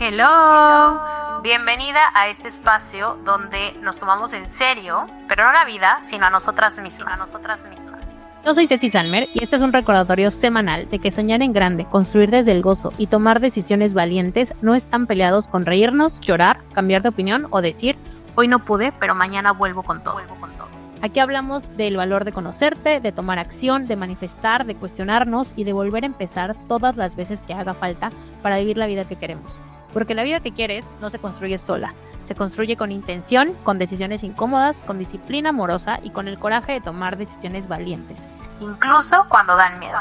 Hello, bienvenida a este espacio donde nos tomamos en serio, pero no la vida, sino a nosotras mismas. Yo soy Ceci Salmer y este es un recordatorio semanal de que soñar en grande, construir desde el gozo y tomar decisiones valientes no están peleados con reírnos, llorar, cambiar de opinión o decir Hoy no pude, pero mañana vuelvo con todo. Aquí hablamos del valor de conocerte, de tomar acción, de manifestar, de cuestionarnos y de volver a empezar todas las veces que haga falta para vivir la vida que queremos. Porque la vida que quieres no se construye sola, se construye con intención, con decisiones incómodas, con disciplina amorosa y con el coraje de tomar decisiones valientes. Incluso cuando dan miedo.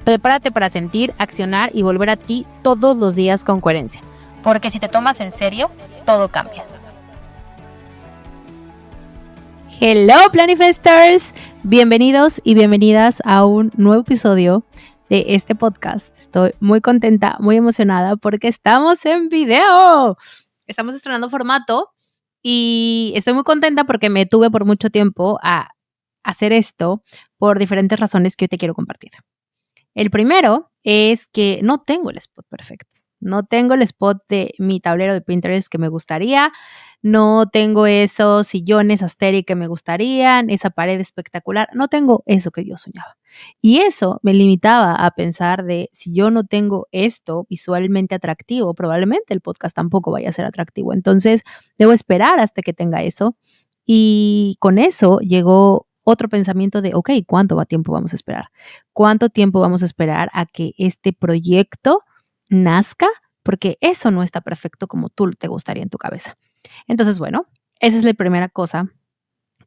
Prepárate para sentir, accionar y volver a ti todos los días con coherencia. Porque si te tomas en serio, todo cambia. Hello Planifesters, bienvenidos y bienvenidas a un nuevo episodio de este podcast. Estoy muy contenta, muy emocionada porque estamos en video. Estamos estrenando formato y estoy muy contenta porque me tuve por mucho tiempo a hacer esto por diferentes razones que hoy te quiero compartir. El primero es que no tengo el spot perfecto. No tengo el spot de mi tablero de Pinterest que me gustaría. No tengo esos sillones Asteri que me gustarían, esa pared espectacular. No tengo eso que yo soñaba. Y eso me limitaba a pensar de si yo no tengo esto visualmente atractivo, probablemente el podcast tampoco vaya a ser atractivo. Entonces, debo esperar hasta que tenga eso. Y con eso llegó otro pensamiento de, ok, ¿cuánto tiempo vamos a esperar? ¿Cuánto tiempo vamos a esperar a que este proyecto nazca? Porque eso no está perfecto como tú te gustaría en tu cabeza. Entonces, bueno, esa es la primera cosa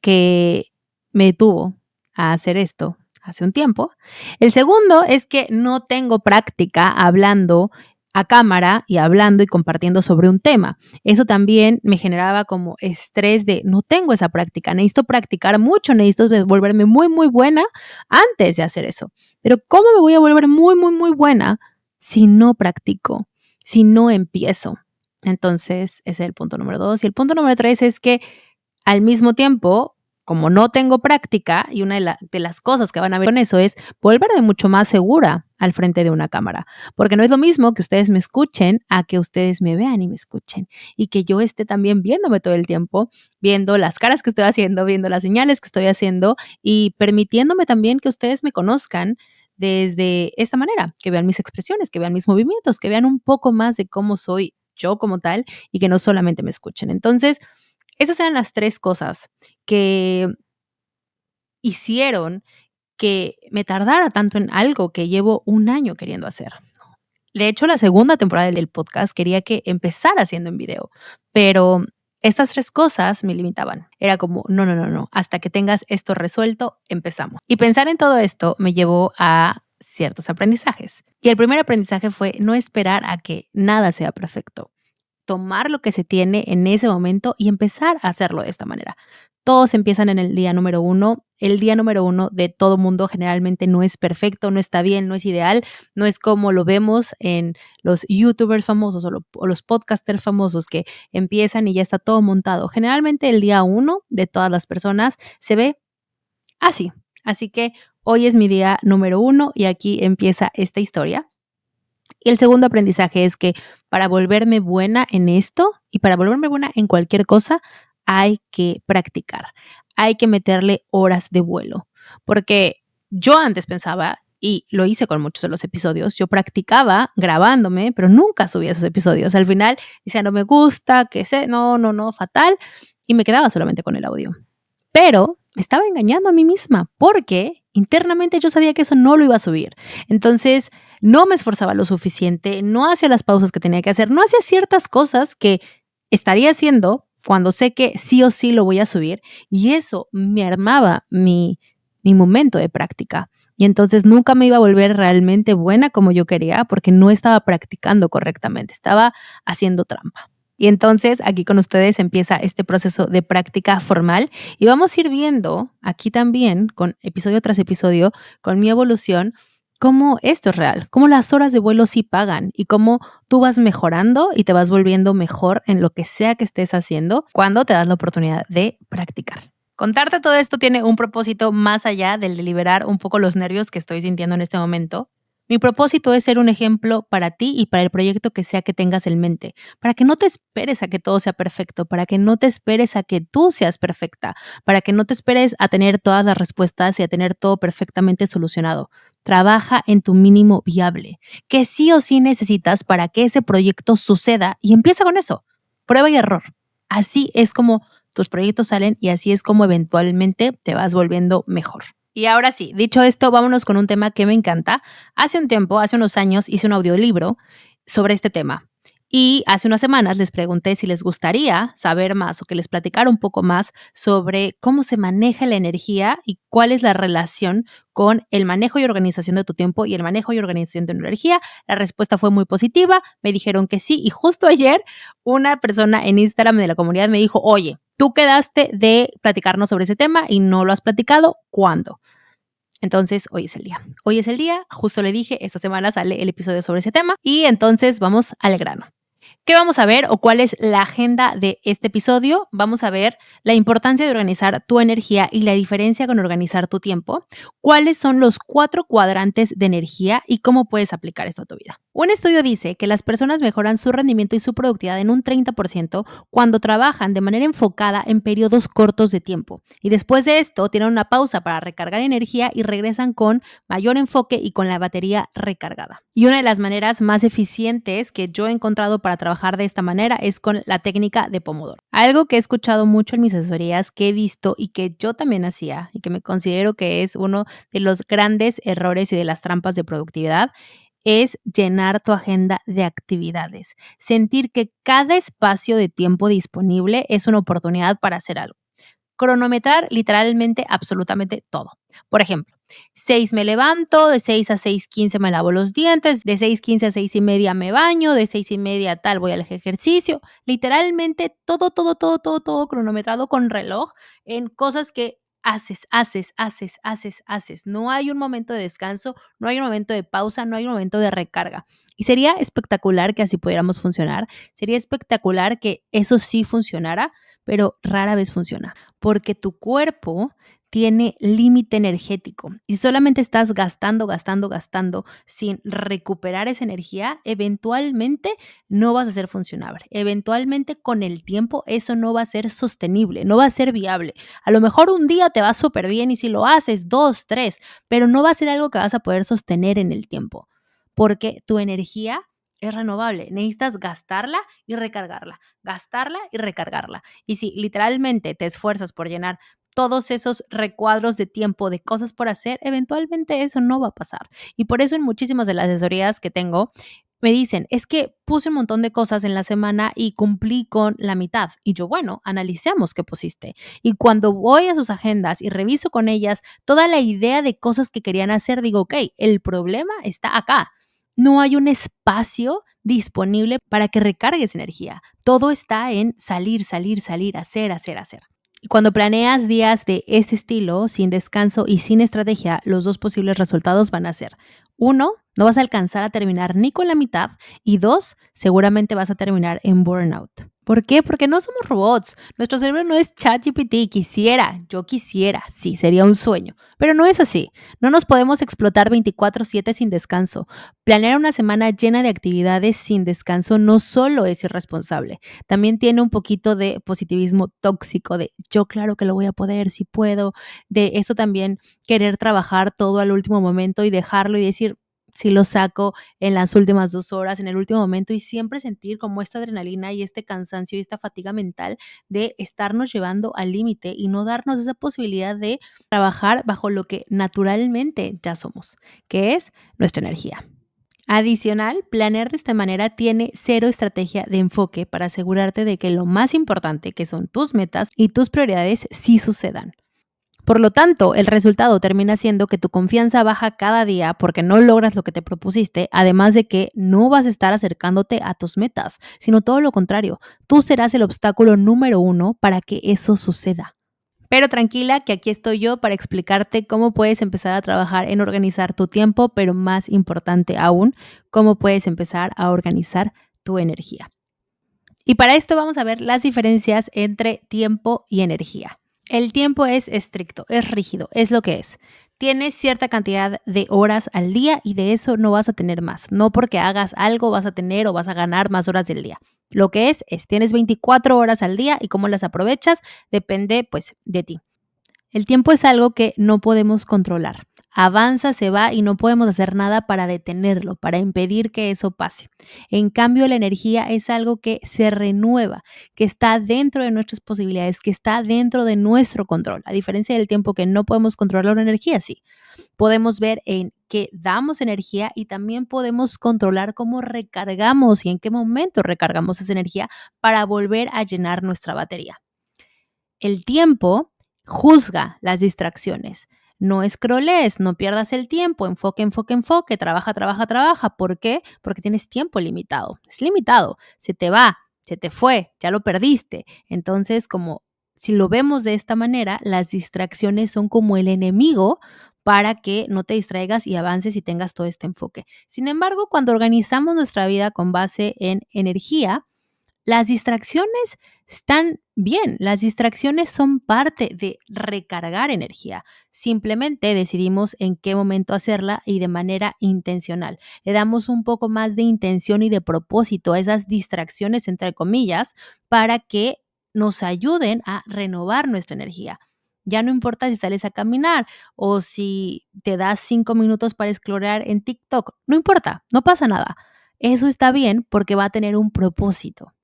que me detuvo a hacer esto hace un tiempo. El segundo es que no tengo práctica hablando a cámara y hablando y compartiendo sobre un tema. Eso también me generaba como estrés de no tengo esa práctica, necesito practicar mucho, necesito volverme muy, muy buena antes de hacer eso. Pero ¿cómo me voy a volver muy, muy, muy buena si no practico, si no empiezo? Entonces, ese es el punto número 2. Y el punto número 3 es que al mismo tiempo, como no tengo práctica, y una de las cosas que van a ver con eso es volverme mucho más segura al frente de una cámara. Porque no es lo mismo que ustedes me escuchen a que ustedes me vean y me escuchen. Y que yo esté también viéndome todo el tiempo, viendo las caras que estoy haciendo, viendo las señales que estoy haciendo y permitiéndome también que ustedes me conozcan desde esta manera, que vean mis expresiones, que vean mis movimientos, que vean un poco más de cómo soy yo como tal y que no solamente me escuchen. Entonces, esas eran las tres cosas que hicieron que me tardara tanto en algo que llevo un año queriendo hacer. De hecho, la segunda temporada del podcast quería que empezara haciendo en video, pero estas tres cosas me limitaban. Era como, no, hasta que tengas esto resuelto, empezamos. Y pensar en todo esto me llevó a ciertos aprendizajes. Y el primer aprendizaje fue no esperar a que nada sea perfecto. Tomar lo que se tiene en ese momento y empezar a hacerlo de esta manera. Todos empiezan en el día número 1. El día número 1 de todo mundo generalmente no es perfecto, no está bien, no es ideal, no es como lo vemos en los youtubers famosos o los podcasters famosos que empiezan y ya está todo montado. Generalmente el día 1 de todas las personas se ve así. Así que hoy es mi día número 1 y aquí empieza esta historia. Y el segundo aprendizaje es que para volverme buena en esto y para volverme buena en cualquier cosa, hay que practicar, hay que meterle horas de vuelo. Porque yo antes pensaba, y lo hice con muchos de los episodios, yo practicaba grabándome, pero nunca subía esos episodios. Al final decía, no me gusta, que sé, no, fatal, y me quedaba solamente con el audio. Pero me estaba engañando a mí misma porque internamente yo sabía que eso no lo iba a subir. Entonces, no me esforzaba lo suficiente, no hacía las pausas que tenía que hacer, no hacía ciertas cosas que estaría haciendo cuando sé que sí o sí lo voy a subir y eso me armaba mi momento de práctica. Y entonces nunca me iba a volver realmente buena como yo quería porque no estaba practicando correctamente, estaba haciendo trampa. Y entonces aquí con ustedes empieza este proceso de práctica formal y vamos a ir viendo aquí también con episodio tras episodio con mi evolución cómo esto es real, cómo las horas de vuelo sí pagan y cómo tú vas mejorando y te vas volviendo mejor en lo que sea que estés haciendo cuando te das la oportunidad de practicar. Contarte todo esto tiene un propósito más allá del de liberar un poco los nervios que estoy sintiendo en este momento. Mi propósito es ser un ejemplo para ti y para el proyecto que sea que tengas en mente, para que no te esperes a que todo sea perfecto, para que no te esperes a que tú seas perfecta, para que no te esperes a tener todas las respuestas y a tener todo perfectamente solucionado. Trabaja en tu mínimo viable, que sí o sí necesitas para que ese proyecto suceda y empieza con eso. Prueba y error. Así es como tus proyectos salen y así es como eventualmente te vas volviendo mejor. Y ahora sí, dicho esto, vámonos con un tema que me encanta. Hace un tiempo, hace unos años, hice un audiolibro sobre este tema. Y hace unas semanas les pregunté si les gustaría saber más o que les platicara un poco más sobre cómo se maneja la energía y cuál es la relación con el manejo y organización de tu tiempo y el manejo y organización de tu energía. La respuesta fue muy positiva, me dijeron que sí y justo ayer una persona en Instagram de la comunidad me dijo, oye, tú quedaste de platicarnos sobre ese tema y no lo has platicado, ¿cuándo? Entonces, hoy es el día. Hoy es el día, justo le dije, esta semana sale el episodio sobre ese tema y entonces vamos al grano. ¿Qué vamos a ver o cuál es la agenda de este episodio? Vamos a ver la importancia de organizar tu energía y la diferencia con organizar tu tiempo. ¿Cuáles son los 4 cuadrantes de energía y cómo puedes aplicar esto a tu vida? Un estudio dice que las personas mejoran su rendimiento y su productividad en un 30% cuando trabajan de manera enfocada en periodos cortos de tiempo. Y después de esto tienen una pausa para recargar energía y regresan con mayor enfoque y con la batería recargada. Y una de las maneras más eficientes que yo he encontrado para trabajar de esta manera es con la técnica de Pomodoro. Algo que he escuchado mucho en mis asesorías, que he visto y que yo también hacía y que me considero que es uno de los grandes errores y de las trampas de productividad, es llenar tu agenda de actividades. Sentir que cada espacio de tiempo disponible es una oportunidad para hacer algo. Cronometrar literalmente absolutamente todo. Por ejemplo, 6 me levanto, de 6 a 6:15 me lavo los dientes, de 6:15 a 6:30 me baño, de 6:30 tal voy al ejercicio. Literalmente todo cronometrado con reloj en cosas que haces. No hay un momento de descanso, no hay un momento de pausa, no hay un momento de recarga. Y sería espectacular que así pudiéramos funcionar. Sería espectacular que eso sí funcionara, pero rara vez funciona, porque tu cuerpo tiene límite energético y solamente estás gastando sin recuperar esa energía, eventualmente no vas a ser funcionable. Eventualmente con el tiempo eso no va a ser sostenible, no va a ser viable. A lo mejor un día te va súper bien y si lo haces 2, 3, pero no va a ser algo que vas a poder sostener en el tiempo, porque tu energía es renovable. Necesitas gastarla y recargarla, gastarla y recargarla. Y si literalmente te esfuerzas por llenar todos esos recuadros de tiempo de cosas por hacer, eventualmente eso no va a pasar. Y por eso en muchísimas de las asesorías que tengo, me dicen, es que puse un montón de cosas en la semana y cumplí con la mitad. Y yo, bueno, analicemos qué pusiste. Y cuando voy a sus agendas y reviso con ellas toda la idea de cosas que querían hacer, digo, ok, el problema está acá. No hay un espacio disponible para que recargues energía. Todo está en salir, hacer. Y cuando planeas días de este estilo, sin descanso y sin estrategia, los 2 posibles resultados van a ser: 1, no vas a alcanzar a terminar ni con la mitad, y 2, seguramente vas a terminar en burnout. ¿Por qué? Porque no somos robots. Nuestro cerebro no es ChatGPT. Yo quisiera, sí, sería un sueño, pero no es así. No nos podemos explotar 24/7 sin descanso. Planear una semana llena de actividades sin descanso no solo es irresponsable, también tiene un poquito de positivismo tóxico, de yo claro que lo voy a poder, si puedo, de esto también querer trabajar todo al último momento y dejarlo y decir, si lo saco en las últimas 2 horas, en el último momento, y siempre sentir como esta adrenalina y este cansancio y esta fatiga mental de estarnos llevando al límite y no darnos esa posibilidad de trabajar bajo lo que naturalmente ya somos, que es nuestra energía. Adicional, planear de esta manera tiene 0 estrategia de enfoque para asegurarte de que lo más importante, que son tus metas y tus prioridades, sí sucedan. Por lo tanto, el resultado termina siendo que tu confianza baja cada día porque no logras lo que te propusiste, además de que no vas a estar acercándote a tus metas, sino todo lo contrario. Tú serás el obstáculo número 1 para que eso suceda. Pero tranquila, que aquí estoy yo para explicarte cómo puedes empezar a trabajar en organizar tu tiempo, pero más importante aún, cómo puedes empezar a organizar tu energía. Y para esto vamos a ver las diferencias entre tiempo y energía. El tiempo es estricto, es rígido, es lo que es. Tienes cierta cantidad de horas al día y de eso no vas a tener más. No porque hagas algo vas a tener o vas a ganar más horas del día. Lo que es tienes 24 horas al día y cómo las aprovechas depende pues de ti. El tiempo es algo que no podemos controlar. Avanza, se va y no podemos hacer nada para detenerlo, para impedir que eso pase. En cambio, la energía es algo que se renueva, que está dentro de nuestras posibilidades, que está dentro de nuestro control. A diferencia del tiempo que no podemos controlar, la energía sí. Podemos ver en qué damos energía y también podemos controlar cómo recargamos y en qué momento recargamos esa energía para volver a llenar nuestra batería. El tiempo juzga las distracciones. No escroles, no pierdas el tiempo, enfoque, enfoque, enfoque, trabaja, trabaja, trabaja. ¿Por qué? Porque tienes tiempo limitado. Es limitado, se te va, se te fue, ya lo perdiste. Entonces, como si lo vemos de esta manera, las distracciones son como el enemigo para que no te distraigas y avances y tengas todo este enfoque. Sin embargo, cuando organizamos nuestra vida con base en energía, las distracciones están bien, las distracciones son parte de recargar energía. Simplemente decidimos en qué momento hacerla y de manera intencional. Le damos un poco más de intención y de propósito a esas distracciones, entre comillas, para que nos ayuden a renovar nuestra energía. Ya no importa si sales a caminar o si te das 5 minutos para explorar en TikTok, no importa, no pasa nada. Eso está bien porque va a tener un propósito.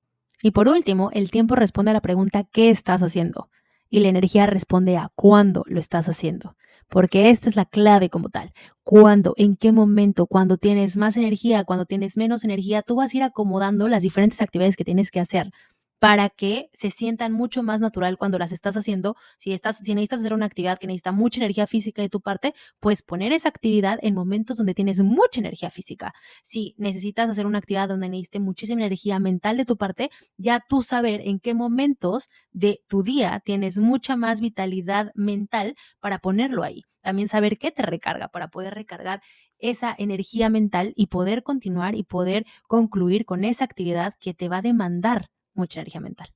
Y por último, el tiempo responde a la pregunta ¿qué estás haciendo? Y la energía responde a cuándo lo estás haciendo. Porque esta es la clave como tal. ¿Cuándo? ¿En qué momento? Cuando tienes más energía, cuando tienes menos energía, tú vas a ir acomodando las diferentes actividades que tienes que hacer para que se sientan mucho más natural cuando las estás haciendo. Si necesitas hacer una actividad que necesita mucha energía física de tu parte, pues poner esa actividad en momentos donde tienes mucha energía física. Si necesitas hacer una actividad donde necesite muchísima energía mental de tu parte, ya tú saber en qué momentos de tu día tienes mucha más vitalidad mental para ponerlo ahí. También saber qué te recarga para poder recargar esa energía mental y poder continuar y poder concluir con esa actividad que te va a demandar mucha energía mental.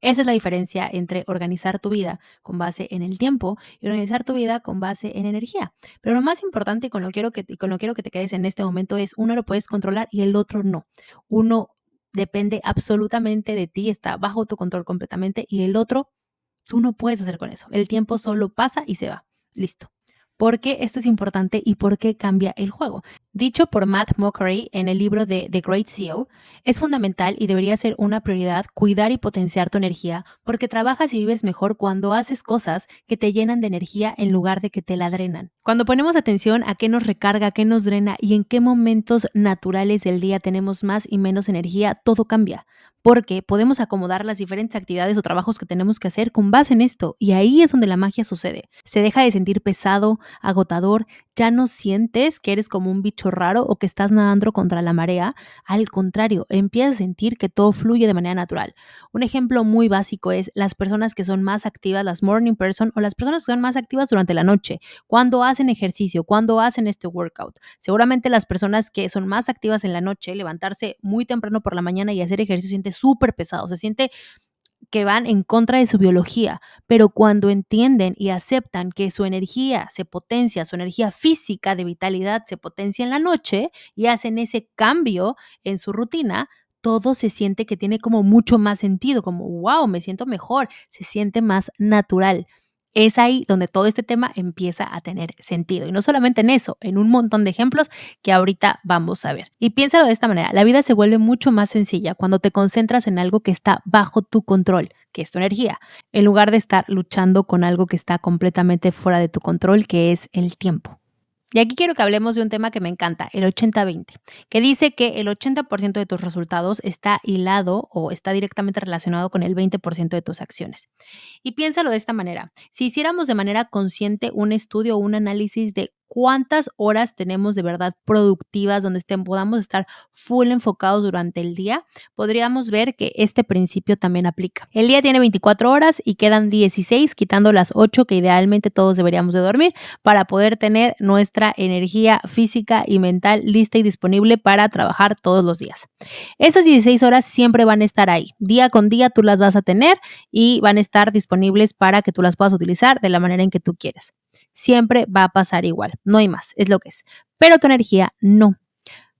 Esa es la diferencia entre organizar tu vida con base en el tiempo y organizar tu vida con base en energía. Pero lo más importante y con lo que quiero que te quedes en este momento es uno lo puedes controlar y el otro no. Uno depende absolutamente de ti, está bajo tu control completamente y el otro tú no puedes hacer con eso. El tiempo solo pasa y se va. Listo. ¿Por qué esto es importante y por qué cambia el juego? Dicho por Matt Mochary en el libro de The Great CEO, es fundamental y debería ser una prioridad cuidar y potenciar tu energía porque trabajas y vives mejor cuando haces cosas que te llenan de energía en lugar de que te la drenan. Cuando ponemos atención a qué nos recarga, qué nos drena y en qué momentos naturales del día tenemos más y menos energía, todo cambia. Porque podemos acomodar las diferentes actividades o trabajos que tenemos que hacer con base en esto y ahí es donde la magia sucede. Se deja de sentir pesado, agotador, ya no sientes que eres como un bicho raro o que estás nadando contra la marea. Al contrario, empiezas a sentir que todo fluye de manera natural. Un ejemplo muy básico es las personas que son más activas, las morning person o las personas que son más activas durante la noche, cuando hacen ejercicio, cuando hacen este workout. Seguramente las personas que son más activas en la noche, levantarse muy temprano por la mañana y hacer ejercicio siente súper pesado, se siente que van en contra de su biología, pero cuando entienden y aceptan que su energía se potencia, su energía física de vitalidad se potencia en la noche y hacen ese cambio en su rutina, todo se siente que tiene como mucho más sentido, como wow, me siento mejor, se siente más natural. Es ahí donde todo este tema empieza a tener sentido. Y no solamente en eso, en un montón de ejemplos que ahorita vamos a ver. Y piénsalo de esta manera, la vida se vuelve mucho más sencilla cuando te concentras en algo que está bajo tu control, que es tu energía, en lugar de estar luchando con algo que está completamente fuera de tu control, que es el tiempo. Y aquí quiero que hablemos de un tema que me encanta, el 80-20, que dice que el 80% de tus resultados está hilado o está directamente relacionado con el 20% de tus acciones. Y piénsalo de esta manera, si hiciéramos de manera consciente un estudio o un análisis de cuántas horas tenemos de verdad productivas donde podamos estar full enfocados durante el día, podríamos ver que este principio también aplica. El día tiene 24 horas y quedan 16, quitando las 8 que idealmente todos deberíamos de dormir para poder tener nuestra energía física y mental lista y disponible para trabajar todos los días. Esas 16 horas siempre van a estar ahí. Día con día tú las vas a tener y van a estar disponibles para que tú las puedas utilizar de la manera en que tú quieres. Siempre va a pasar igual, no hay más, es lo que es. Pero tu energía no.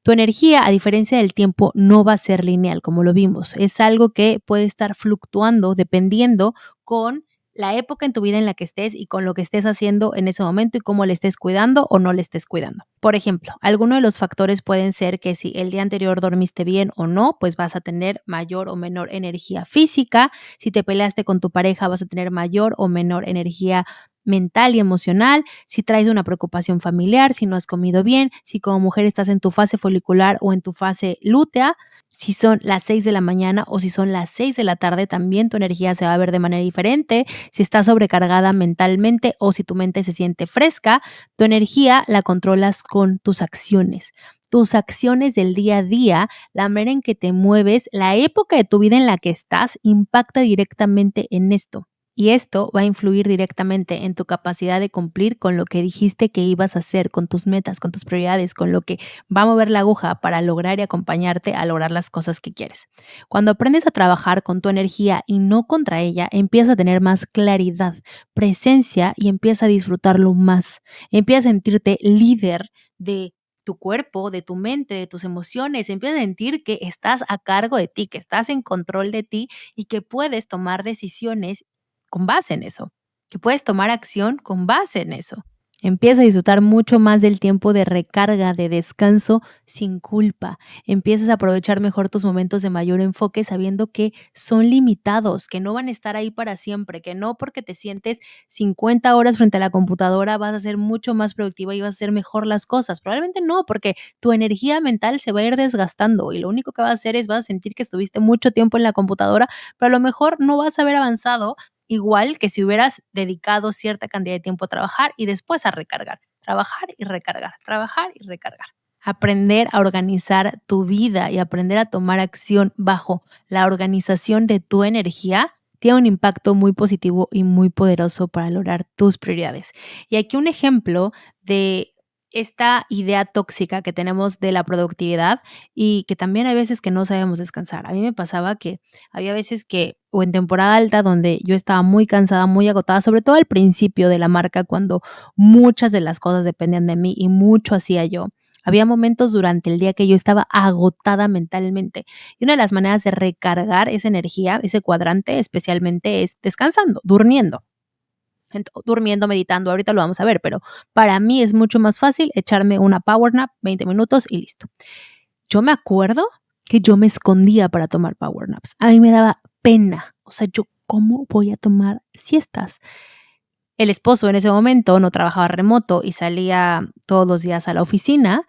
Tu energía, a diferencia del tiempo, no va a ser lineal, como lo vimos. Es algo que puede estar fluctuando dependiendo con la época en tu vida en la que estés y con lo que estés haciendo en ese momento y cómo le estés cuidando o no le estés cuidando. Por ejemplo, algunos de los factores pueden ser que si el día anterior dormiste bien o no, pues vas a tener mayor o menor energía física. Si te peleaste con tu pareja, vas a tener mayor o menor energía mental y emocional, si traes una preocupación familiar, si no has comido bien, si como mujer estás en tu fase folicular o en tu fase lútea, si son las 6 de la mañana o si son las 6 de la tarde, también tu energía se va a ver de manera diferente, si estás sobrecargada mentalmente o si tu mente se siente fresca, tu energía la controlas con tus acciones. Tus acciones del día a día, la manera en que te mueves, la época de tu vida en la que estás impacta directamente en esto. Y esto va a influir directamente en tu capacidad de cumplir con lo que dijiste que ibas a hacer, con tus metas, con tus prioridades, con lo que va a mover la aguja para lograr y acompañarte a lograr las cosas que quieres. Cuando aprendes a trabajar con tu energía y no contra ella, empiezas a tener más claridad, presencia y empiezas a disfrutarlo más. Empiezas a sentirte líder de tu cuerpo, de tu mente, de tus emociones. Empiezas a sentir que estás a cargo de ti, que estás en control de ti y que puedes tomar decisiones con base en eso, que puedes tomar acción con base en eso. Empieza a disfrutar mucho más del tiempo de recarga, de descanso sin culpa. Empiezas a aprovechar mejor tus momentos de mayor enfoque sabiendo que son limitados, que no van a estar ahí para siempre, que no porque te sientes 50 horas frente a la computadora vas a ser mucho más productiva y vas a hacer mejor las cosas. Probablemente no, porque tu energía mental se va a ir desgastando y lo único que vas a hacer es vas a sentir que estuviste mucho tiempo en la computadora, pero a lo mejor no vas a haber avanzado igual que si hubieras dedicado cierta cantidad de tiempo a trabajar y después a recargar, trabajar y recargar, trabajar y recargar. Aprender a organizar tu vida y aprender a tomar acción bajo la organización de tu energía tiene un impacto muy positivo y muy poderoso para lograr tus prioridades. Y aquí un ejemplo de esta idea tóxica que tenemos de la productividad y que también hay veces que no sabemos descansar. A mí me pasaba que había veces que, o en temporada alta, donde yo estaba muy cansada, muy agotada, sobre todo al principio de la marca, cuando muchas de las cosas dependían de mí y mucho hacía yo. Había momentos durante el día que yo estaba agotada mentalmente. Y una de las maneras de recargar esa energía, ese cuadrante especialmente, es descansando, durmiendo, meditando, ahorita lo vamos a ver, pero para mí es mucho más fácil echarme una power nap, 20 minutos y listo. Yo me acuerdo que yo me escondía para tomar power naps. A mí me daba pena. O sea, yo, ¿cómo voy a tomar siestas? El esposo en ese momento no trabajaba remoto y salía todos los días a la oficina.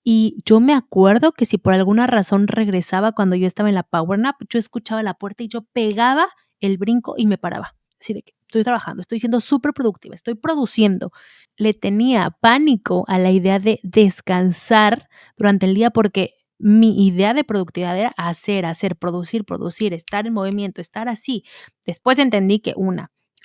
Y yo me acuerdo que si por alguna razón regresaba cuando yo estaba en la power nap, yo escuchaba la puerta y yo pegaba el brinco y me paraba. Así de que estoy trabajando, estoy siendo súper productiva, estoy produciendo. Le tenía pánico a la idea de descansar durante el día porque mi idea de productividad era hacer, producir, estar en movimiento, estar así. Después entendí que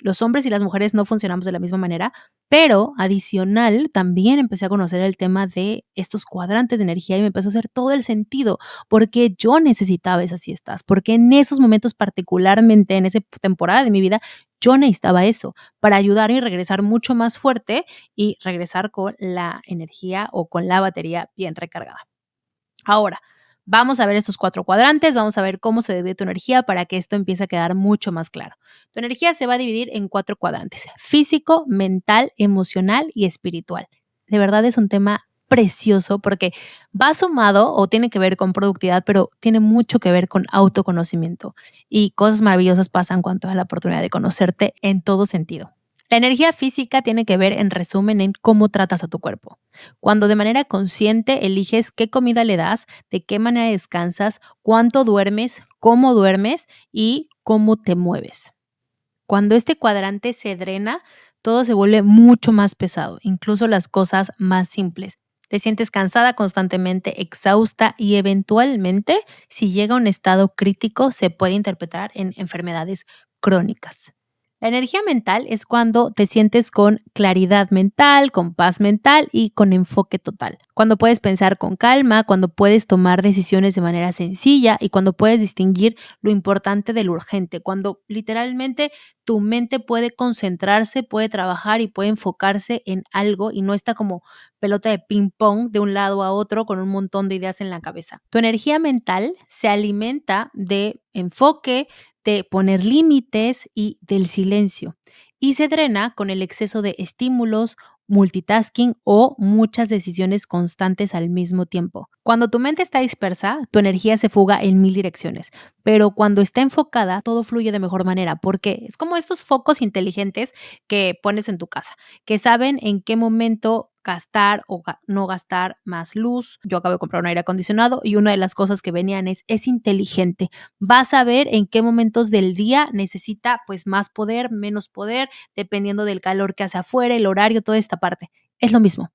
los hombres y las mujeres no funcionamos de la misma manera, pero adicional también empecé a conocer el tema de estos cuadrantes de energía y me empezó a hacer todo el sentido, porque yo necesitaba esas siestas, porque en esos momentos particularmente, en esa temporada de mi vida, yo necesitaba eso para ayudarme y regresar mucho más fuerte y regresar con la energía o con la batería bien recargada. Ahora, vamos a ver estos 4 cuadrantes, vamos a ver cómo se divide tu energía para que esto empiece a quedar mucho más claro. Tu energía se va a dividir en 4 cuadrantes: físico, mental, emocional y espiritual. De verdad es un tema precioso porque va sumado o tiene que ver con productividad, pero tiene mucho que ver con autoconocimiento y cosas maravillosas pasan cuando das la oportunidad de conocerte en todo sentido. La energía física tiene que ver, en resumen, en cómo tratas a tu cuerpo. Cuando de manera consciente eliges qué comida le das, de qué manera descansas, cuánto duermes, cómo duermes y cómo te mueves. Cuando este cuadrante se drena, todo se vuelve mucho más pesado, incluso las cosas más simples. Te sientes cansada constantemente, exhausta y eventualmente, si llega a un estado crítico, se puede interpretar en enfermedades crónicas. La energía mental es cuando te sientes con claridad mental, con paz mental y con enfoque total. Cuando puedes pensar con calma, cuando puedes tomar decisiones de manera sencilla y cuando puedes distinguir lo importante de lo urgente, cuando literalmente tu mente puede concentrarse, puede trabajar y puede enfocarse en algo y no está como pelota de ping pong de un lado a otro con un montón de ideas en la cabeza. Tu energía mental se alimenta de enfoque, de poner límites y del silencio. Y se drena con el exceso de estímulos, multitasking o muchas decisiones constantes al mismo tiempo. Cuando tu mente está dispersa, tu energía se fuga en mil direcciones, pero cuando está enfocada, todo fluye de mejor manera, porque es como estos focos inteligentes que pones en tu casa, que saben en qué momento gastar o no gastar más luz. Yo acabo de comprar un aire acondicionado y una de las cosas que venían es inteligente. Vas a ver en qué momentos del día necesita pues más poder, menos poder, dependiendo del calor que hace afuera, el horario, toda esta parte. Es lo mismo.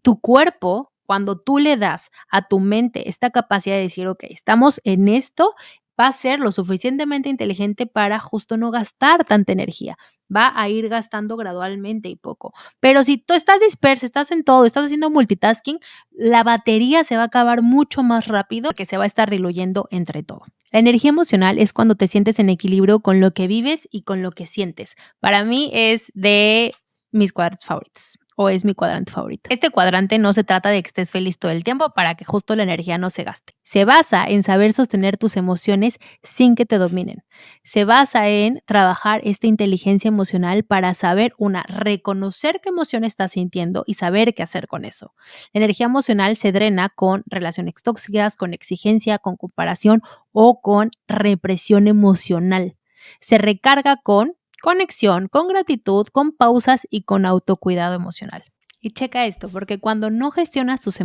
Tu cuerpo, cuando tú le das a tu mente esta capacidad de decir, ok, estamos en esto, va a ser lo suficientemente inteligente para justo no gastar tanta energía. Va a ir gastando gradualmente y poco. Pero si tú estás disperso, estás en todo, estás haciendo multitasking, la batería se va a acabar mucho más rápido porque se va a estar diluyendo entre todo. La energía emocional es cuando te sientes en equilibrio con lo que vives y con lo que sientes. Para mí es de mis cuadrantes favoritos. O es mi cuadrante favorito. Este cuadrante no se trata de que estés feliz todo el tiempo para que justo la energía no se gaste. Se basa en saber sostener tus emociones sin que te dominen. Se basa en trabajar esta inteligencia emocional para saber, reconocer qué emoción estás sintiendo y saber qué hacer con eso. La energía emocional se drena con relaciones tóxicas, con exigencia, con comparación o con represión emocional. Se recarga con conexión, con gratitud, con pausas y con autocuidado emocional. Y checa esto, porque cuando no gestionas tus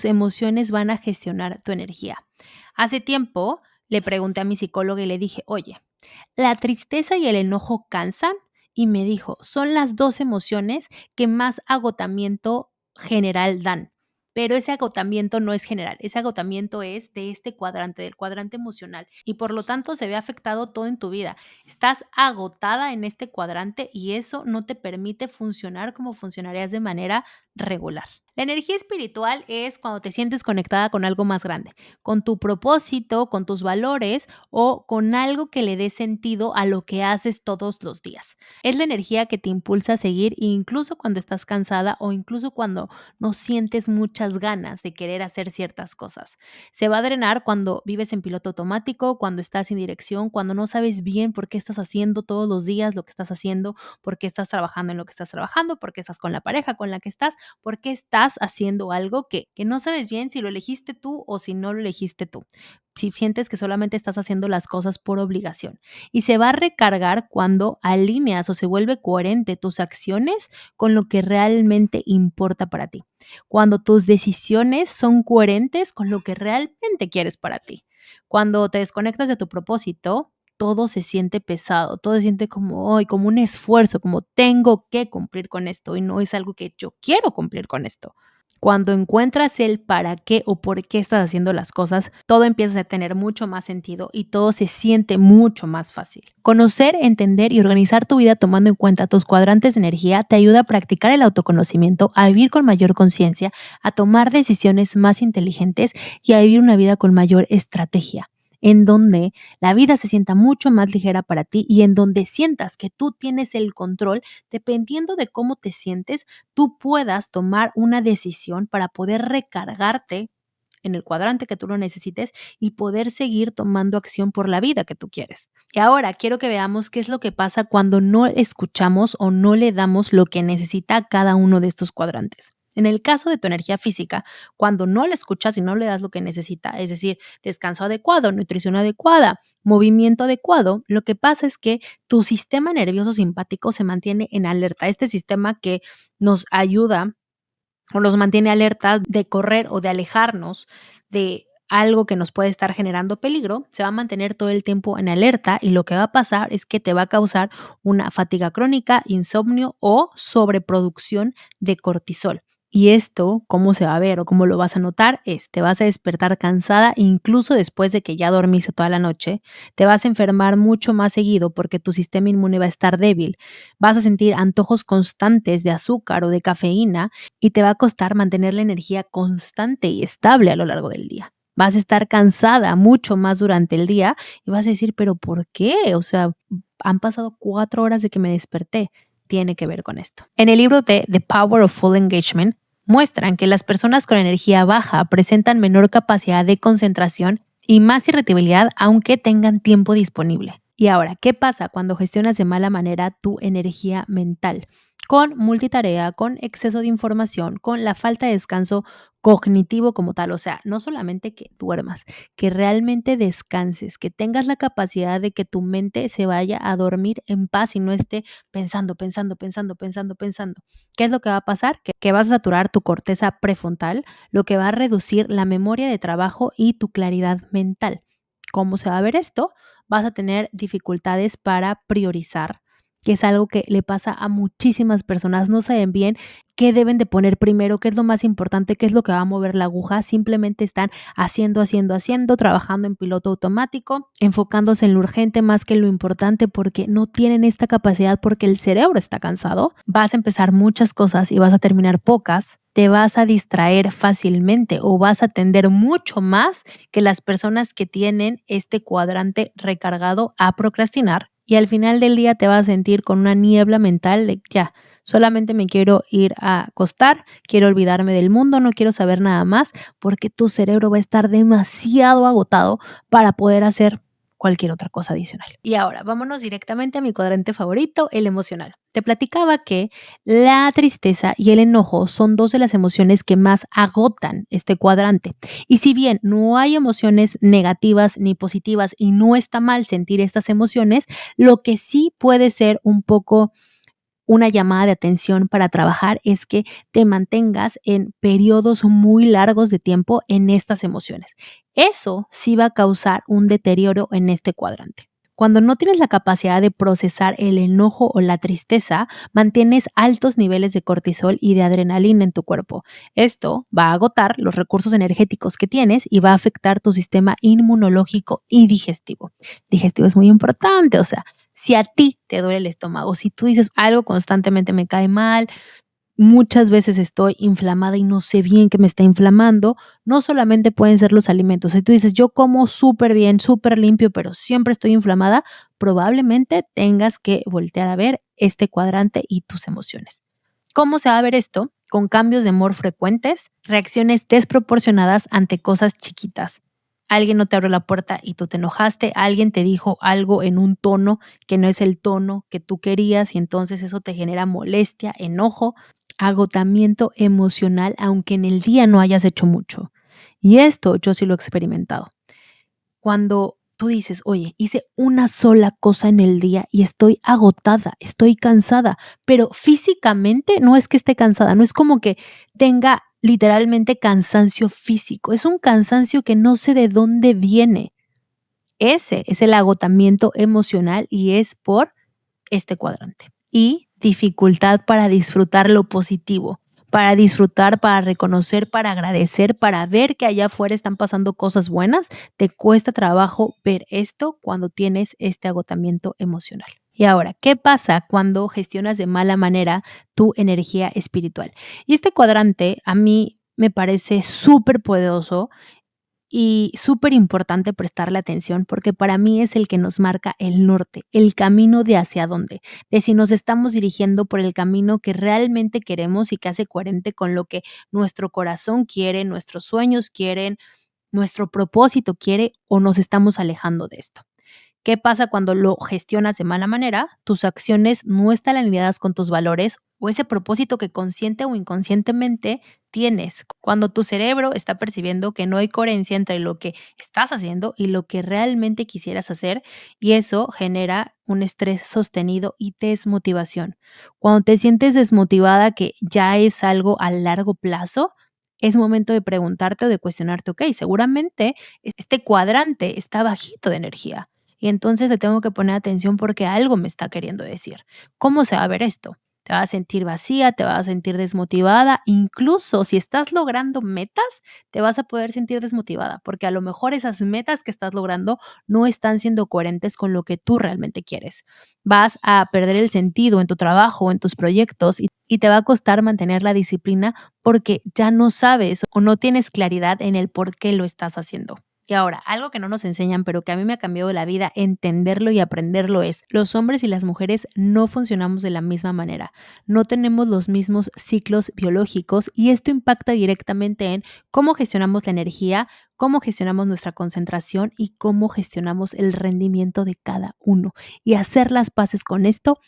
emociones van a gestionar tu energía. Hace tiempo le pregunté a mi psicóloga y le dije, oye, ¿la tristeza y el enojo cansan? Y me dijo, son las dos emociones que más agotamiento general dan. Pero ese agotamiento no es general, ese agotamiento es de este cuadrante, del cuadrante emocional, y por lo tanto se ve afectado todo en tu vida. Estás agotada en este cuadrante y eso no te permite funcionar como funcionarías de manera regular. La energía espiritual es cuando te sientes conectada con algo más grande, con tu propósito, con tus valores o con algo que le dé sentido a lo que haces todos los días. Es la energía que te impulsa a seguir incluso cuando estás cansada o incluso cuando no sientes muchas ganas de querer hacer ciertas cosas. Se va a drenar cuando vives en piloto automático, cuando estás sin dirección, cuando no sabes bien por qué estás haciendo todos los días lo que estás haciendo, por qué estás trabajando en lo que estás trabajando, por qué estás con la pareja con la que estás, por qué estás haciendo algo que no sabes bien si lo elegiste tú o si no lo elegiste tú. Si sientes que solamente estás haciendo las cosas por obligación. Y se va a recargar cuando alineas o se vuelve coherente tus acciones con lo que realmente importa para ti. Cuando tus decisiones son coherentes con lo que realmente quieres para ti. Cuando te desconectas de tu propósito, todo se siente pesado, todo se siente como, como un esfuerzo, como tengo que cumplir con esto y no es algo que yo quiero cumplir con esto. Cuando encuentras el para qué o por qué estás haciendo las cosas, todo empieza a tener mucho más sentido y todo se siente mucho más fácil. Conocer, entender y organizar tu vida tomando en cuenta tus cuadrantes de energía te ayuda a practicar el autoconocimiento, a vivir con mayor conciencia, a tomar decisiones más inteligentes y a vivir una vida con mayor estrategia, en donde la vida se sienta mucho más ligera para ti y en donde sientas que tú tienes el control, dependiendo de cómo te sientes, tú puedas tomar una decisión para poder recargarte en el cuadrante que tú lo necesites y poder seguir tomando acción por la vida que tú quieres. Y ahora quiero que veamos qué es lo que pasa cuando no escuchamos o no le damos lo que necesita cada uno de estos cuadrantes. En el caso de tu energía física, cuando no le escuchas y no le das lo que necesita, es decir, descanso adecuado, nutrición adecuada, movimiento adecuado, lo que pasa es que tu sistema nervioso simpático se mantiene en alerta. Este sistema que nos ayuda o nos mantiene alerta de correr o de alejarnos de algo que nos puede estar generando peligro, se va a mantener todo el tiempo en alerta y lo que va a pasar es que te va a causar una fatiga crónica, insomnio o sobreproducción de cortisol. Y esto, ¿cómo se va a ver o cómo lo vas a notar? Te vas a despertar cansada incluso después de que ya dormiste toda la noche. Te vas a enfermar mucho más seguido porque tu sistema inmune va a estar débil. Vas a sentir antojos constantes de azúcar o de cafeína y te va a costar mantener la energía constante y estable a lo largo del día. Vas a estar cansada mucho más durante el día y vas a decir, ¿pero por qué? O sea, han pasado 4 horas de que me desperté. Tiene que ver con esto. En el libro de The Power of Full Engagement, muestran que las personas con energía baja presentan menor capacidad de concentración y más irritabilidad aunque tengan tiempo disponible. Y ahora, ¿qué pasa cuando gestionas de mala manera tu energía mental? Con multitarea, con exceso de información, con la falta de descanso cognitivo como tal. O sea, no solamente que duermas, que realmente descanses, que tengas la capacidad de que tu mente se vaya a dormir en paz y no esté pensando. ¿Qué es lo que va a pasar? Que vas a saturar tu corteza prefrontal, lo que va a reducir la memoria de trabajo y tu claridad mental. ¿Cómo se va a ver esto? Vas a tener dificultades para priorizar, que es algo que le pasa a muchísimas personas. No saben bien qué deben de poner primero, qué es lo más importante, qué es lo que va a mover la aguja. Simplemente están haciendo, trabajando en piloto automático, enfocándose en lo urgente más que en lo importante porque no tienen esta capacidad, porque el cerebro está cansado. Vas a empezar muchas cosas y vas a terminar pocas. Te vas a distraer fácilmente o vas a tender mucho más que las personas que tienen este cuadrante recargado a procrastinar. Y al final del día te vas a sentir con una niebla mental de ya, solamente me quiero ir a acostar, quiero olvidarme del mundo, no quiero saber nada más, porque tu cerebro va a estar demasiado agotado para poder hacer cualquier otra cosa adicional. Y ahora, vámonos directamente a mi cuadrante favorito, el emocional. Te platicaba que la tristeza y el enojo son dos de las emociones que más agotan este cuadrante. Y si bien no hay emociones negativas ni positivas y no está mal sentir estas emociones, lo que sí puede ser un poco una llamada de atención para trabajar es que te mantengas en periodos muy largos de tiempo en estas emociones. Eso sí va a causar un deterioro en este cuadrante. Cuando no tienes la capacidad de procesar el enojo o la tristeza, mantienes altos niveles de cortisol y de adrenalina en tu cuerpo. Esto va a agotar los recursos energéticos que tienes y va a afectar tu sistema inmunológico y digestivo. Digestivo es muy importante, o sea, si a ti te duele el estómago, si tú dices algo constantemente me cae mal, muchas veces estoy inflamada y no sé bien qué me está inflamando, no solamente pueden ser los alimentos. Si tú dices yo como súper bien, súper limpio, pero siempre estoy inflamada, probablemente tengas que voltear a ver este cuadrante y tus emociones. ¿Cómo se va a ver esto? Con cambios de humor frecuentes, reacciones desproporcionadas ante cosas chiquitas. Alguien no te abrió la puerta y tú te enojaste, alguien te dijo algo en un tono que no es el tono que tú querías y entonces eso te genera molestia, enojo, agotamiento emocional, aunque en el día no hayas hecho mucho. Y esto yo sí lo he experimentado. Cuando tú dices, oye, hice una sola cosa en el día y estoy agotada, estoy cansada, pero físicamente no es que esté cansada, no es como que tenga literalmente cansancio físico, es un cansancio que no sé de dónde viene. Ese es el agotamiento emocional y es por este cuadrante. Y dificultad para disfrutar lo positivo, para disfrutar, para reconocer, para agradecer, para ver que allá afuera están pasando cosas buenas. Te cuesta trabajo ver esto cuando tienes este agotamiento emocional. Y ahora, ¿qué pasa cuando gestionas de mala manera tu energía espiritual? Y este cuadrante a mí me parece súper poderoso y súper importante prestarle atención porque para mí es el que nos marca el norte, el camino de hacia dónde, de si nos estamos dirigiendo por el camino que realmente queremos y que hace coherente con lo que nuestro corazón quiere, nuestros sueños quieren, nuestro propósito quiere o nos estamos alejando de esto. ¿Qué pasa cuando lo gestionas de mala manera? Tus acciones no están alineadas con tus valores o ese propósito que consciente o inconscientemente tienes. Cuando tu cerebro está percibiendo que no hay coherencia entre lo que estás haciendo y lo que realmente quisieras hacer, y eso genera un estrés sostenido y desmotivación. Cuando te sientes desmotivada, que ya es algo a largo plazo, es momento de preguntarte o de cuestionarte, ok, seguramente este cuadrante está bajito de energía. Y entonces le tengo que poner atención porque algo me está queriendo decir. ¿Cómo se va a ver esto? te vas a sentir vacía, te vas a sentir desmotivada, incluso si estás logrando metas, te vas a poder sentir desmotivada, porque a lo mejor esas metas que estás logrando no están siendo coherentes con lo que tú realmente quieres. Vas a perder el sentido en tu trabajo o en tus proyectos y te va a costar mantener la disciplina porque ya no sabes o no tienes claridad en el por qué lo estás haciendo. Y ahora, algo que no nos enseñan, pero que a mí me ha cambiado la vida entenderlo y aprenderlo es, los hombres y las mujeres no funcionamos de la misma manera, no tenemos los mismos ciclos biológicos y esto impacta directamente en cómo gestionamos la energía, cómo gestionamos nuestra concentración y cómo gestionamos el rendimiento de cada uno. Y hacer las paces con esto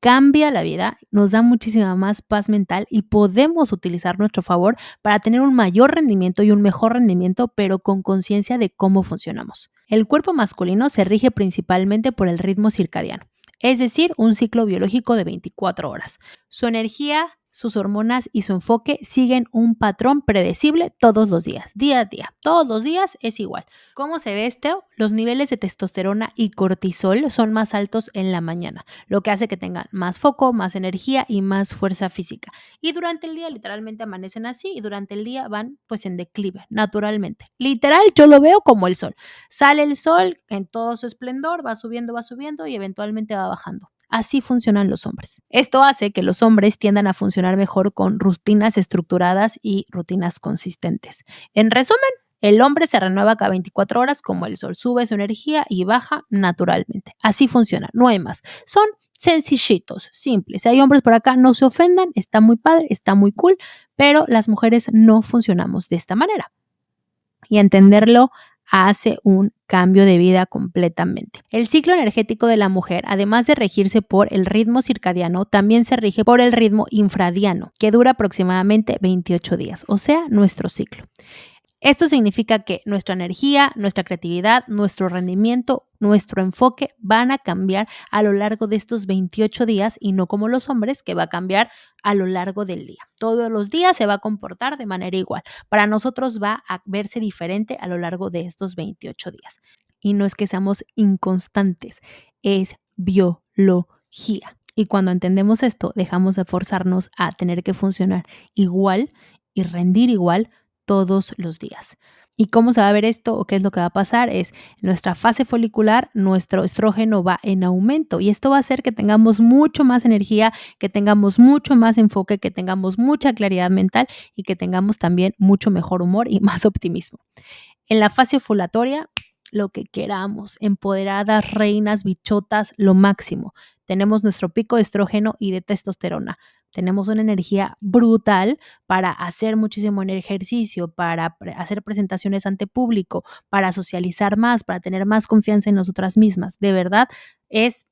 cambia la vida, nos da muchísima más paz mental y podemos utilizar nuestro favor para tener un mayor rendimiento y un mejor rendimiento, pero con conciencia de cómo funcionamos. El cuerpo masculino se rige principalmente por el ritmo circadiano, es decir, un ciclo biológico de 24 horas. Su energía, sus hormonas y su enfoque siguen un patrón predecible todos los días, día a día. Todos los días es igual. ¿Cómo se ve esto? Los niveles de testosterona y cortisol son más altos en la mañana, lo que hace que tengan más foco, más energía y más fuerza física. Y durante el día literalmente amanecen así y durante el día van pues en declive, naturalmente. Literal, yo lo veo como el sol. Sale el sol en todo su esplendor, va subiendo y eventualmente va bajando. Así funcionan los hombres. Esto hace que los hombres tiendan a funcionar mejor con rutinas estructuradas y rutinas consistentes. En resumen, el hombre se renueva cada 24 horas como el sol, sube su energía y baja naturalmente. Así funciona, no hay más. Son sencillitos, simples. Si hay hombres por acá, no se ofendan, está muy padre, está muy cool, pero las mujeres no funcionamos de esta manera. Y entenderlo hace un cambio de vida completamente. El ciclo energético de la mujer, además de regirse por el ritmo circadiano, también se rige por el ritmo infradiano, que dura aproximadamente 28 días, o sea, nuestro ciclo. Esto significa que nuestra energía, nuestra creatividad, nuestro rendimiento, nuestro enfoque van a cambiar a lo largo de estos 28 días y no como los hombres, que va a cambiar a lo largo del día. Todos los días se va a comportar de manera igual. Para nosotros va a verse diferente a lo largo de estos 28 días. Y no es que seamos inconstantes, es biología. Y cuando entendemos esto, dejamos de forzarnos a tener que funcionar igual y rendir igual todos los días. ¿Y cómo se va a ver esto o qué es lo que va a pasar? Es nuestra fase folicular, nuestro estrógeno va en aumento y esto va a hacer que tengamos mucho más energía, que tengamos mucho más enfoque, que tengamos mucha claridad mental y que tengamos también mucho mejor humor y más optimismo. En la fase ovulatoria, lo que queramos, empoderadas, reinas, bichotas, lo máximo. Tenemos nuestro pico de estrógeno y de testosterona. Tenemos una energía brutal para hacer muchísimo ejercicio, para hacer presentaciones ante público, para socializar más, para tener más confianza en nosotras mismas. De verdad, es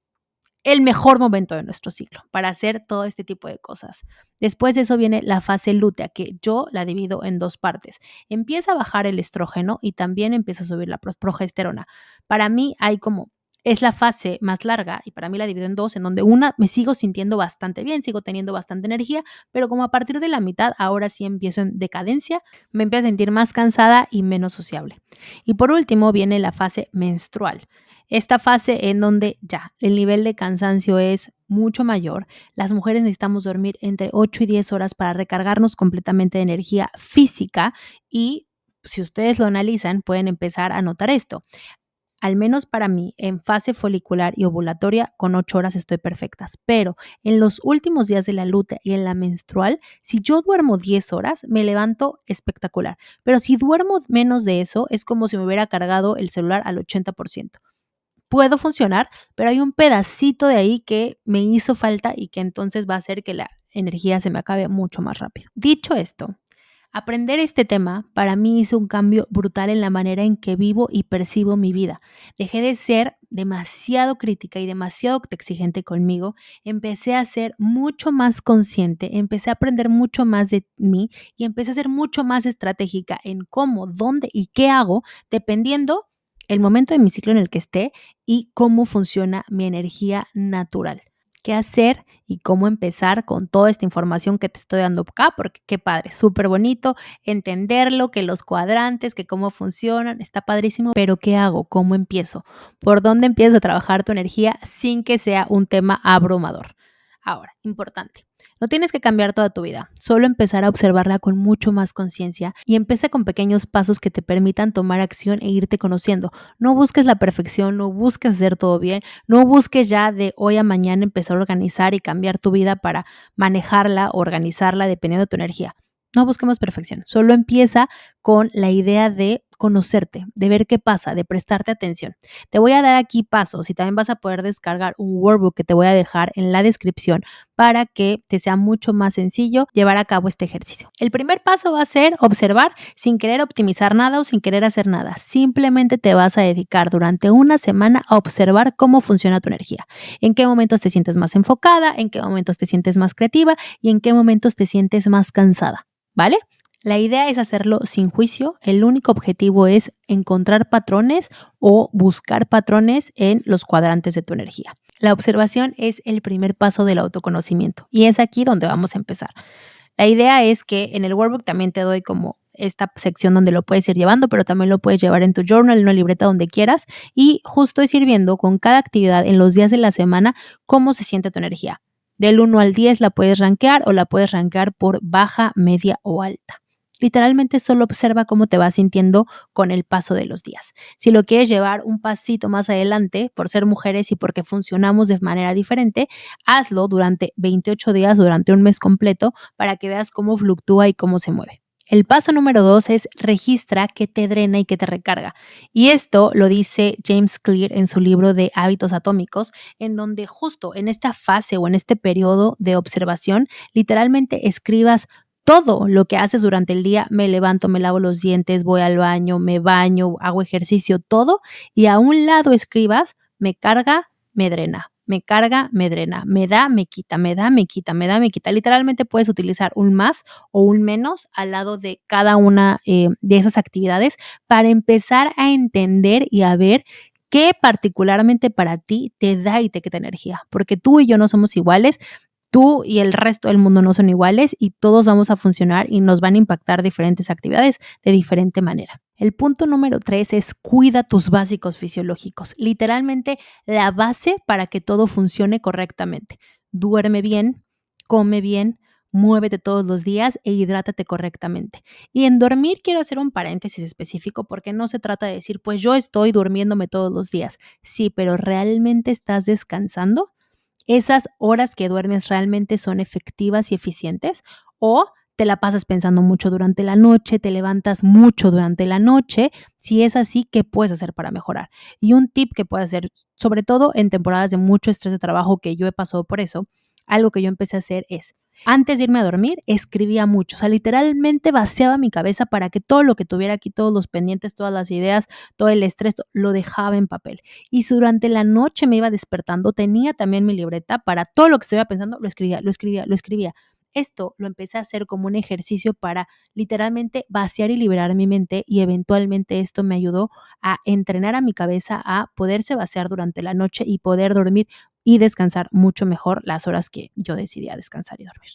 el mejor momento de nuestro ciclo para hacer todo este tipo de cosas. Después de eso viene la fase lútea, que yo la divido en dos partes. Empieza a bajar el estrógeno y también empieza a subir la progesterona. Para mí es la fase más larga y para mí la divido en dos, en donde una me sigo sintiendo bastante bien, sigo teniendo bastante energía, pero como a partir de la mitad, ahora sí empiezo en decadencia, me empiezo a sentir más cansada y menos sociable. Y por último viene la fase menstrual. Esta fase en donde ya el nivel de cansancio es mucho mayor. Las mujeres necesitamos dormir entre 8 y 10 horas para recargarnos completamente de energía física y si ustedes lo analizan pueden empezar a notar esto. Al menos para mí, en fase folicular y ovulatoria, con 8 horas estoy perfectas. Pero en los últimos días de la lútea y en la menstrual, si yo duermo 10 horas, me levanto espectacular. Pero si duermo menos de eso, es como si me hubiera cargado el celular al 80%. Puedo funcionar, pero hay un pedacito de ahí que me hizo falta y que entonces va a hacer que la energía se me acabe mucho más rápido. Dicho esto, aprender este tema para mí hizo un cambio brutal en la manera en que vivo y percibo mi vida. Dejé de ser demasiado crítica y demasiado exigente conmigo. Empecé a ser mucho más consciente, empecé a aprender mucho más de mí y empecé a ser mucho más estratégica en cómo, dónde y qué hago, dependiendo el momento de mi ciclo en el que esté y cómo funciona mi energía natural. Qué hacer y cómo empezar con toda esta información que te estoy dando acá, porque qué padre, súper bonito entenderlo, que los cuadrantes, que cómo funcionan, está padrísimo, pero ¿qué hago? ¿Cómo empiezo? ¿Por dónde empiezo a trabajar tu energía sin que sea un tema abrumador? Ahora, importante, No tienes que cambiar toda tu vida, solo empezar a observarla con mucho más conciencia y empieza con pequeños pasos que te permitan tomar acción e irte conociendo. No busques la perfección, no busques hacer todo bien, no busques ya de hoy a mañana empezar a organizar y cambiar tu vida para manejarla, organizarla dependiendo de tu energía. No busquemos perfección, solo empieza con la idea de conocerte, de ver qué pasa, de prestarte atención. Te voy a dar aquí pasos y también vas a poder descargar un workbook que te voy a dejar en la descripción para que te sea mucho más sencillo llevar a cabo este ejercicio. El primer paso va a ser observar sin querer optimizar nada o sin querer hacer nada. Simplemente te vas a dedicar durante una semana a observar cómo funciona tu energía. En qué momentos te sientes más enfocada, en qué momentos te sientes más creativa y en qué momentos te sientes más cansada. ¿Vale? La idea es hacerlo sin juicio. El único objetivo es encontrar patrones o buscar patrones en los cuadrantes de tu energía. La observación es el primer paso del autoconocimiento y es aquí donde vamos a empezar. La idea es que en el workbook también te doy como esta sección donde lo puedes ir llevando, pero también lo puedes llevar en tu journal, en una libreta, donde quieras, y justo es ir viendo con cada actividad en los días de la semana cómo se siente tu energía. Del 1 al 10 la puedes rankear o la puedes rankear por baja, media o alta. Literalmente solo observa cómo te vas sintiendo con el paso de los días. Si lo quieres llevar un pasito más adelante, por ser mujeres y porque funcionamos de manera diferente, hazlo durante 28 días, durante un mes completo, para que veas cómo fluctúa y cómo se mueve. El paso número 2 es registra qué te drena y qué te recarga. Y esto lo dice James Clear en su libro de Hábitos Atómicos, en donde justo en esta fase o en este periodo de observación, literalmente escribas todo lo que haces durante el día. Me levanto, me lavo los dientes, voy al baño, hago ejercicio, todo. Y a un lado escribas, me carga, me drena. Me carga, me drena, me da, me quita, me da, me quita, me da, me quita. Literalmente puedes utilizar un más o un menos al lado de cada una de esas actividades para empezar a entender y a ver qué particularmente para ti te da y te quita energía. Porque tú y yo no somos iguales. Tú y el resto del mundo no son iguales y todos vamos a funcionar y nos van a impactar diferentes actividades de diferente manera. El punto número 3 es cuida tus básicos fisiológicos. Literalmente la base para que todo funcione correctamente. Duerme bien, come bien, muévete todos los días e hidrátate correctamente. Y en dormir quiero hacer un paréntesis específico porque no se trata de decir, pues yo estoy durmiéndome todos los días. Sí, pero ¿realmente estás descansando? ¿Esas horas que duermes realmente son efectivas y eficientes? ¿O te la pasas pensando mucho durante la noche, te levantas mucho durante la noche? Si es así, ¿qué puedes hacer para mejorar? Y un tip que puedes hacer, sobre todo en temporadas de mucho estrés de trabajo, que yo he pasado por eso, algo que yo empecé a hacer es, antes de irme a dormir, escribía mucho. O sea, literalmente vaciaba mi cabeza para que todo lo que tuviera aquí, todos los pendientes, todas las ideas, todo el estrés, lo dejaba en papel. Y si durante la noche me iba despertando, tenía también mi libreta para todo lo que estuviera pensando, lo escribía, lo escribía, lo escribía. Esto lo empecé a hacer como un ejercicio para literalmente vaciar y liberar mi mente, y eventualmente esto me ayudó a entrenar a mi cabeza a poderse vaciar durante la noche y poder dormir y descansar mucho mejor las horas que yo decidía descansar y dormir.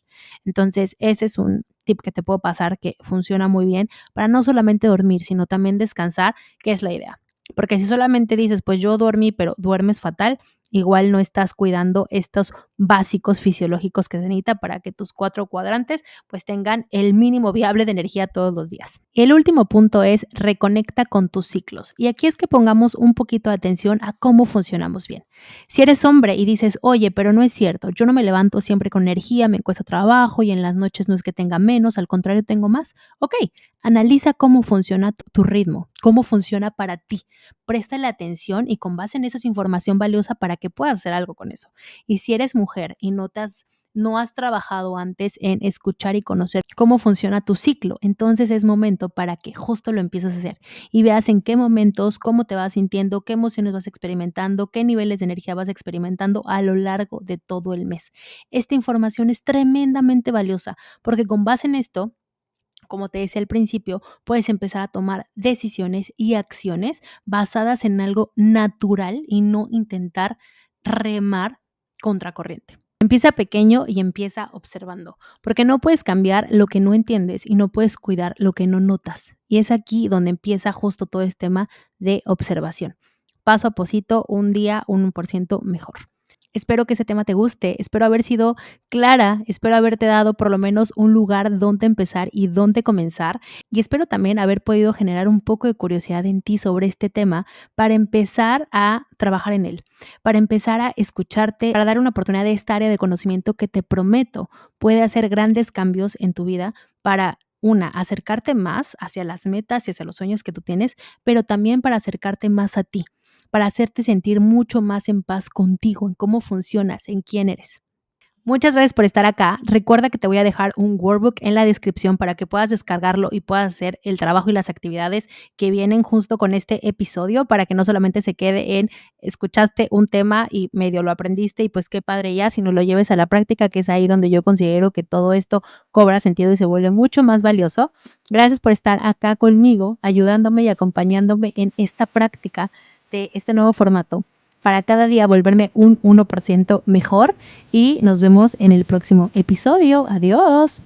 Entonces, ese es un tip que te puedo pasar que funciona muy bien para no solamente dormir, sino también descansar, que es la idea. Porque si solamente dices, pues yo dormí, pero duermes fatal, igual no estás cuidando estos básicos fisiológicos que se necesita para que tus 4 cuadrantes pues tengan el mínimo viable de energía todos los días. El último punto es reconecta con tus ciclos. Y aquí es que pongamos un poquito de atención a cómo funcionamos bien. Si eres hombre y dices, oye, pero no es cierto, yo no me levanto siempre con energía, me cuesta trabajo y en las noches no es que tenga menos, al contrario tengo más. Ok, analiza cómo funciona tu ritmo, cómo funciona para ti. Préstale atención y con base en eso es información valiosa para que puedas hacer algo con eso. Y si eres mujer y no has trabajado antes en escuchar y conocer cómo funciona tu ciclo, entonces es momento para que justo lo empieces a hacer y veas en qué momentos, cómo te vas sintiendo, qué emociones vas experimentando, qué niveles de energía vas experimentando a lo largo de todo el mes. Esta información es tremendamente valiosa porque con base en esto, como te decía al principio, puedes empezar a tomar decisiones y acciones basadas en algo natural y no intentar remar contracorriente. Empieza pequeño y empieza observando, porque no puedes cambiar lo que no entiendes y no puedes cuidar lo que no notas. Y es aquí donde empieza justo todo este tema de observación. Paso a pasito, un día 1% mejor. Espero que ese tema te guste, espero haber sido clara, espero haberte dado por lo menos un lugar donde empezar y dónde comenzar, y espero también haber podido generar un poco de curiosidad en ti sobre este tema para empezar a trabajar en él, para empezar a escucharte, para dar una oportunidad de esta área de conocimiento que te prometo puede hacer grandes cambios en tu vida para acercarte más hacia las metas y hacia los sueños que tú tienes, pero también para acercarte más a ti, para hacerte sentir mucho más en paz contigo, en cómo funcionas, en quién eres. Muchas gracias por estar acá. Recuerda que te voy a dejar un workbook en la descripción para que puedas descargarlo y puedas hacer el trabajo y las actividades que vienen justo con este episodio para que no solamente se quede en escuchaste un tema y medio lo aprendiste y pues qué padre ya, sino lo lleves a la práctica, que es ahí donde yo considero que todo esto cobra sentido y se vuelve mucho más valioso. Gracias por estar acá conmigo, ayudándome y acompañándome en esta práctica de este nuevo formato para cada día volverme un 1% mejor y nos vemos en el próximo episodio. Adiós.